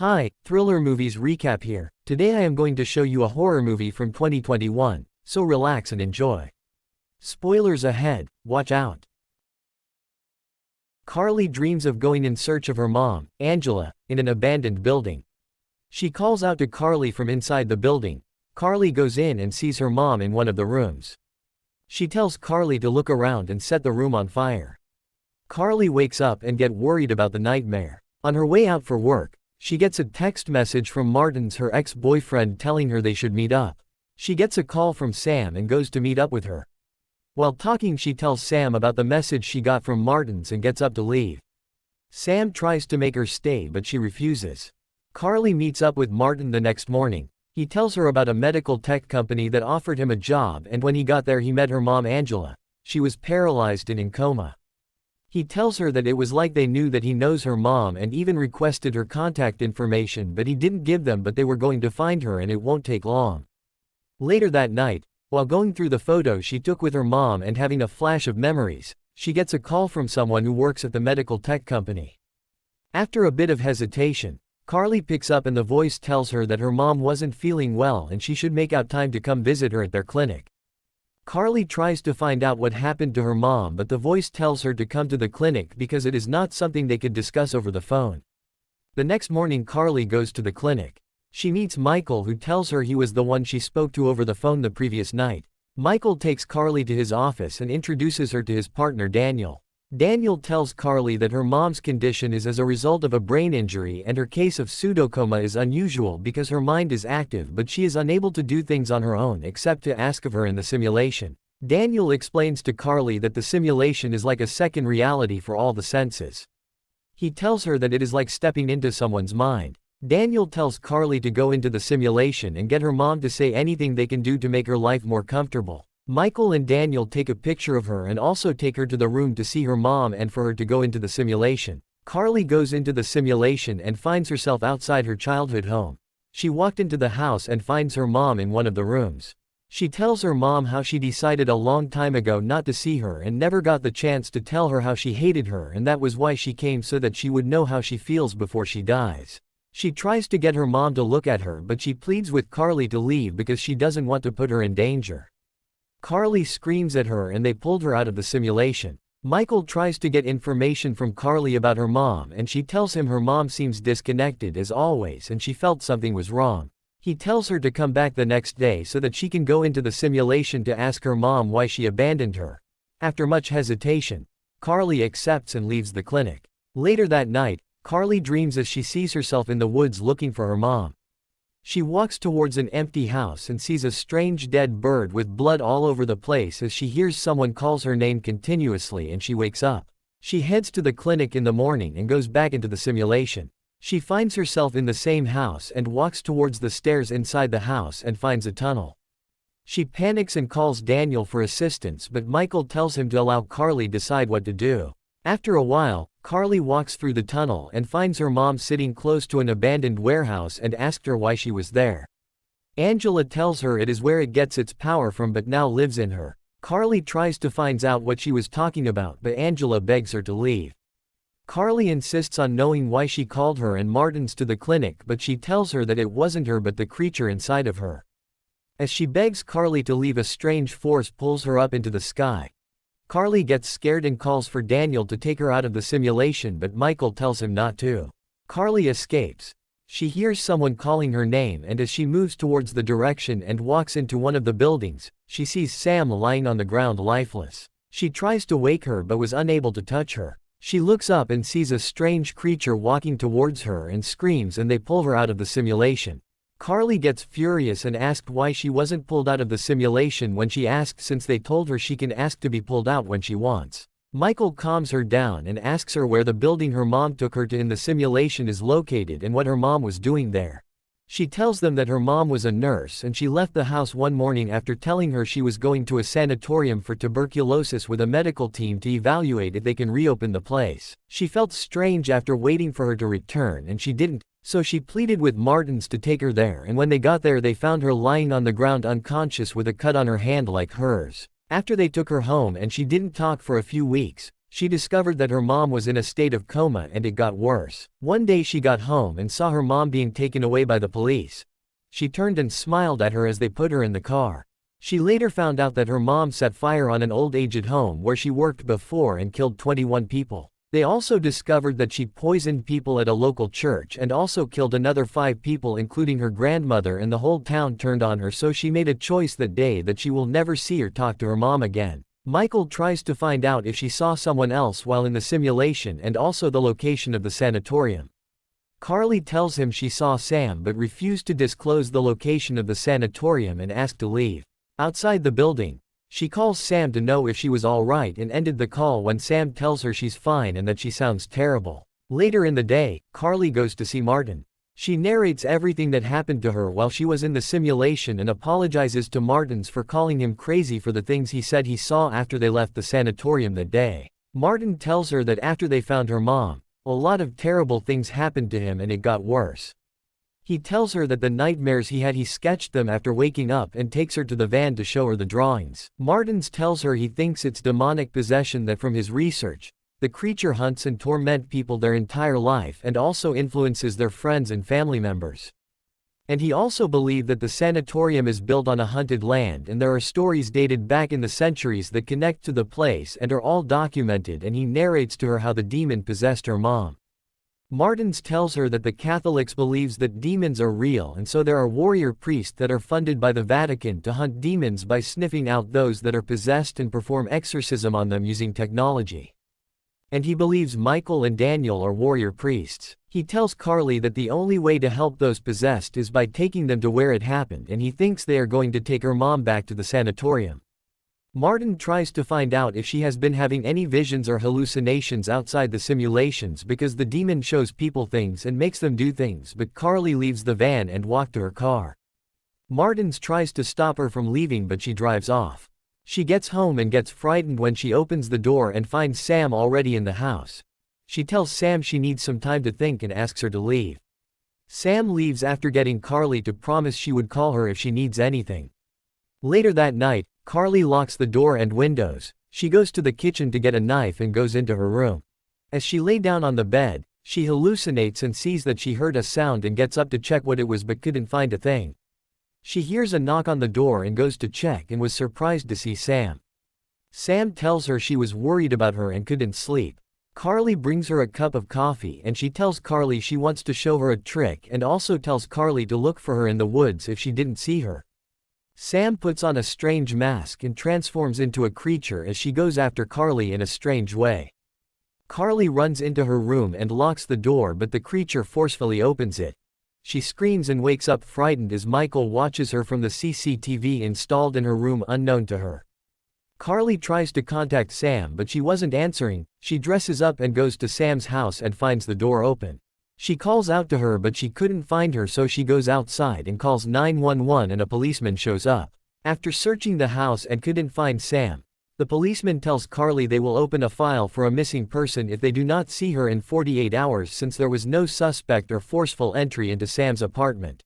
Hi, Thriller Movies Recap here. Today I am going to show you a horror movie from 2021, so relax and enjoy. Spoilers ahead, watch out. Carly dreams of going in search of her mom, Angela, in an abandoned building. She calls out to Carly from inside the building. Carly goes in and sees her mom in one of the rooms. She tells Carly to look around and set the room on fire. Carly wakes up and gets worried about the nightmare. On her way out for work, she gets a text message from Martins, her ex-boyfriend, telling her they should meet up. She gets a call from Sam and goes to meet up with her. While talking, she tells Sam about the message she got from Martins and gets up to leave. Sam tries to make her stay but she refuses. Carly meets up with Martin the next morning. He tells her about a medical tech company that offered him a job, and when he got there he met her mom Angela. She was paralyzed and in coma. He tells her that it was like they knew that he knows her mom and even requested her contact information, but he didn't give them, but they were going to find her and it won't take long. Later that night, while going through the photos she took with her mom and having a flash of memories, she gets a call from someone who works at the medical tech company. After a bit of hesitation, Carly picks up and the voice tells her that her mom wasn't feeling well and she should make out time to come visit her at their clinic. Carly tries to find out what happened to her mom, but the voice tells her to come to the clinic because it is not something they could discuss over the phone. The next morning Carly goes to the clinic. She meets Michael, who tells her he was the one she spoke to over the phone the previous night. Michael takes Carly to his office and introduces her to his partner Daniel. Daniel tells Carly that her mom's condition is as a result of a brain injury and her case of pseudocoma is unusual because her mind is active but she is unable to do things on her own except to ask of her in the simulation. Daniel explains to Carly that the simulation is like a second reality for all the senses. He tells her that it is like stepping into someone's mind. Daniel tells Carly to go into the simulation and get her mom to say anything they can do to make her life more comfortable. Michael and Daniel take a picture of her and also take her to the room to see her mom and for her to go into the simulation. Carly goes into the simulation and finds herself outside her childhood home. She walked into the house and finds her mom in one of the rooms. She tells her mom how she decided a long time ago not to see her and never got the chance to tell her how she hated her, and that was why she came, so that she would know how she feels before she dies. She tries to get her mom to look at her, but she pleads with Carly to leave because she doesn't want to put her in danger. Carly screams at her and they pulled her out of the simulation. Michael tries to get information from Carly about her mom and she tells him her mom seems disconnected as always and she felt something was wrong. He tells her to come back the next day so that she can go into the simulation to ask her mom why she abandoned her. After much hesitation, Carly accepts and leaves the clinic. Later that night, Carly dreams as she sees herself in the woods looking for her mom. She walks towards an empty house and sees a strange dead bird with blood all over the place as she hears someone calls her name continuously and she wakes up. She heads to the clinic in the morning and goes back into the simulation. She finds herself in the same house and walks towards the stairs inside the house and finds a tunnel. She panics and calls Daniel for assistance, but Michael tells him to allow Carly decide what to do. After a while, Carly walks through the tunnel and finds her mom sitting close to an abandoned warehouse and asked her why she was there. Angela tells her it is where it gets its power from but now lives in her. Carly tries to find out what she was talking about, but Angela begs her to leave. Carly insists on knowing why she called her and Martins to the clinic, but she tells her that it wasn't her but the creature inside of her. As she begs Carly to leave, a strange force pulls her up into the sky. Carly gets scared and calls for Daniel to take her out of the simulation, but Michael tells him not to. Carly escapes. She hears someone calling her name, and as she moves towards the direction and walks into one of the buildings, she sees Sam lying on the ground lifeless. She tries to wake her but was unable to touch her. She looks up and sees a strange creature walking towards her and screams, and they pull her out of the simulation. Carly gets furious and asked why she wasn't pulled out of the simulation when she asked, since they told her she can ask to be pulled out when she wants. Michael calms her down and asks her where the building her mom took her to in the simulation is located and what her mom was doing there. She tells them that her mom was a nurse and she left the house one morning after telling her she was going to a sanatorium for tuberculosis with a medical team to evaluate if they can reopen the place. She felt strange after waiting for her to return and she didn't, so she pleaded with Martins to take her there, and when they got there they found her lying on the ground unconscious with a cut on her hand like hers. After they took her home and she didn't talk for a few weeks, She discovered that her mom was in a state of coma and it got worse. One day she got home and saw her mom being taken away by the police. She turned and smiled at her as they put her in the car. She later found out that her mom set fire on an old aged home where she worked before and killed 21 people. They also discovered that she poisoned people at a local church and also killed another 5 people including her grandmother, and the whole town turned on her, so she made a choice that day that she will never see or talk to her mom again. Michael tries to find out if she saw someone else while in the simulation and also the location of the sanatorium. Carly tells him she saw Sam but refused to disclose the location of the sanatorium and asked to leave. Outside the building, she calls Sam to know if she was alright and ended the call when Sam tells her she's fine and that she sounds terrible. Later in the day, Carly goes to see Martin. She narrates everything that happened to her while she was in the simulation and apologizes to Martins for calling him crazy for the things he said he saw after they left the sanatorium that day. Martin tells her that after they found her mom, a lot of terrible things happened to him and it got worse. He tells her that the nightmares he sketched them after waking up and takes her to the van to show her the drawings. Martins tells her he thinks it's demonic possession, that from his research, the creature hunts and torments people their entire life and also influences their friends and family members. And he also believed that the sanatorium is built on a haunted land and there are stories dated back in the centuries that connect to the place and are all documented, and he narrates to her how the demon possessed her mom. Martins tells her that the Catholics believes that demons are real, and so there are warrior priests that are funded by the Vatican to hunt demons by sniffing out those that are possessed and perform exorcism on them using technology. And he believes Michael and Daniel are warrior priests. He tells Carly that the only way to help those possessed is by taking them to where it happened, and he thinks they are going to take her mom back to the sanatorium. Martin tries to find out if she has been having any visions or hallucinations outside the simulations because the demon shows people things and makes them do things, but Carly leaves the van and walks to her car. Martins tries to stop her from leaving but she drives off. She gets home and gets frightened when she opens the door and finds Sam already in the house. She tells Sam she needs some time to think and asks her to leave. Sam leaves after getting Carly to promise she would call her if she needs anything. Later that night, Carly locks the door and windows. She goes to the kitchen to get a knife and goes into her room. As she lay down on the bed, she hallucinates and sees that she heard a sound and gets up to check what it was but couldn't find a thing. She hears a knock on the door and goes to check and was surprised to see Sam. Sam tells her she was worried about her and couldn't sleep. Carly brings her a cup of coffee and she tells Carly she wants to show her a trick and also tells Carly to look for her in the woods if she didn't see her. Sam puts on a strange mask and transforms into a creature as she goes after Carly in a strange way. Carly runs into her room and locks the door, but the creature forcefully opens it. She screams and wakes up frightened as Michael watches her from the CCTV installed in her room unknown to her. Carly tries to contact Sam but she wasn't answering. She dresses up and goes to Sam's house and finds the door open. She calls out to her but she couldn't find her, so she goes outside and calls 911 and a policeman shows up. After searching the house and couldn't find Sam, the policeman tells Carly they will open a file for a missing person if they do not see her in 48 hours since there was no suspect or forceful entry into Sam's apartment.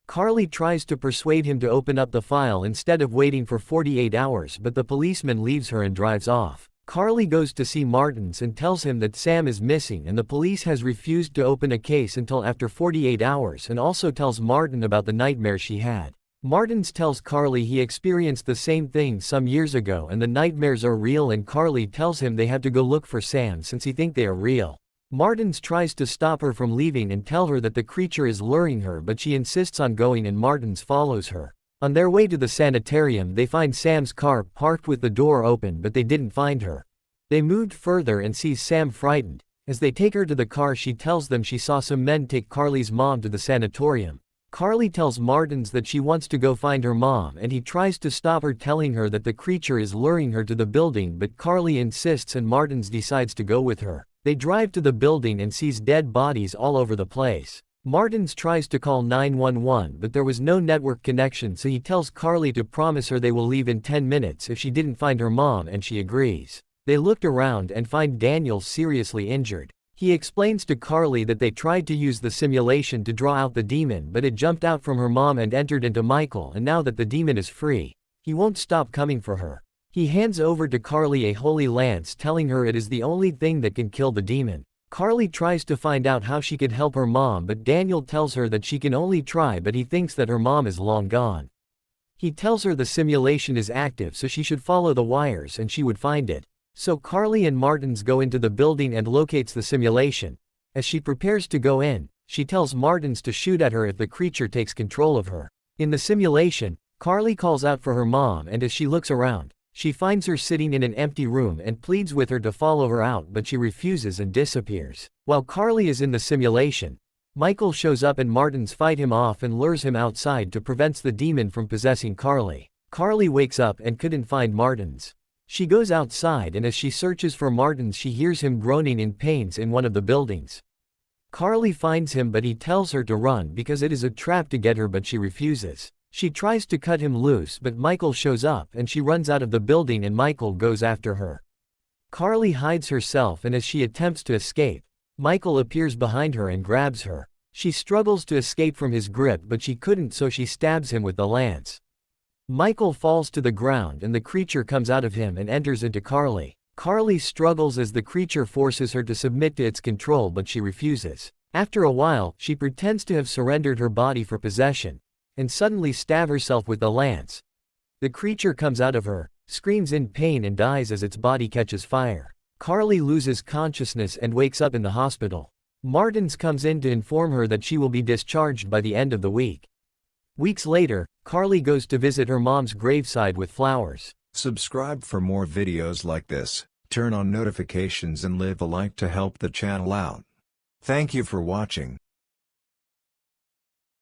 Carly tries to persuade him to open up the file instead of waiting for 48 hours, but the policeman leaves her and drives off. Carly goes to see Martins and tells him that Sam is missing and the police has refused to open a case until after 48 hours, and also tells Martin about the nightmare she had. Martins tells Carly he experienced the same thing some years ago and the nightmares are real, and Carly tells him they have to go look for Sam since he thinks they are real. Martins tries to stop her from leaving and tell her that the creature is luring her, but she insists on going and Martins follows her. On their way to the sanitarium they find Sam's car parked with the door open, but they didn't find her. They moved further and sees Sam frightened. As they take her to the car she tells them she saw some men take Carly's mom to the sanatorium. Carly tells Martins that she wants to go find her mom and he tries to stop her, telling her that the creature is luring her to the building, but Carly insists and Martins decides to go with her. They drive to the building and sees dead bodies all over the place. Martins tries to call 911 but there was no network connection, so he tells Carly to promise her they will leave in 10 minutes if she didn't find her mom, and she agrees. They looked around and find Daniel seriously injured. He explains to Carly that they tried to use the simulation to draw out the demon, but it jumped out from her mom and entered into Michael, and now that the demon is free, he won't stop coming for her. He hands over to Carly a holy lance, telling her it is the only thing that can kill the demon. Carly tries to find out how she could help her mom, but Daniel tells her that she can only try, but he thinks that her mom is long gone. He tells her the simulation is active, so she should follow the wires and she would find it. So Carly and Martins go into the building and locates the simulation. As she prepares to go in, she tells Martins to shoot at her if the creature takes control of her. In the simulation, Carly calls out for her mom, and as she looks around, she finds her sitting in an empty room and pleads with her to follow her out, but she refuses and disappears. While Carly is in the simulation, Michael shows up and Martins fight him off and lures him outside to prevent the demon from possessing Carly. Carly wakes up and couldn't find Martins. She goes outside, and as she searches for Martins she hears him groaning in pains in one of the buildings. Carly finds him, but he tells her to run because it is a trap to get her, but she refuses. She tries to cut him loose, but Michael shows up and she runs out of the building and Michael goes after her. Carly hides herself, and as she attempts to escape, Michael appears behind her and grabs her. She struggles to escape from his grip, but she couldn't, so she stabs him with the lance. Michael falls to the ground and the creature comes out of him and enters into Carly. Carly struggles as the creature forces her to submit to its control, but she refuses. After a while, she pretends to have surrendered her body for possession, and suddenly stab herself with the lance. The creature comes out of her, screams in pain and dies as its body catches fire. Carly loses consciousness and wakes up in the hospital. Martins comes in to inform her that she will be discharged by the end of the week. Weeks later, Carly goes to visit her mom's graveside with flowers. Subscribe for more videos like this, turn on notifications and leave a like to help the channel out. Thank you for watching.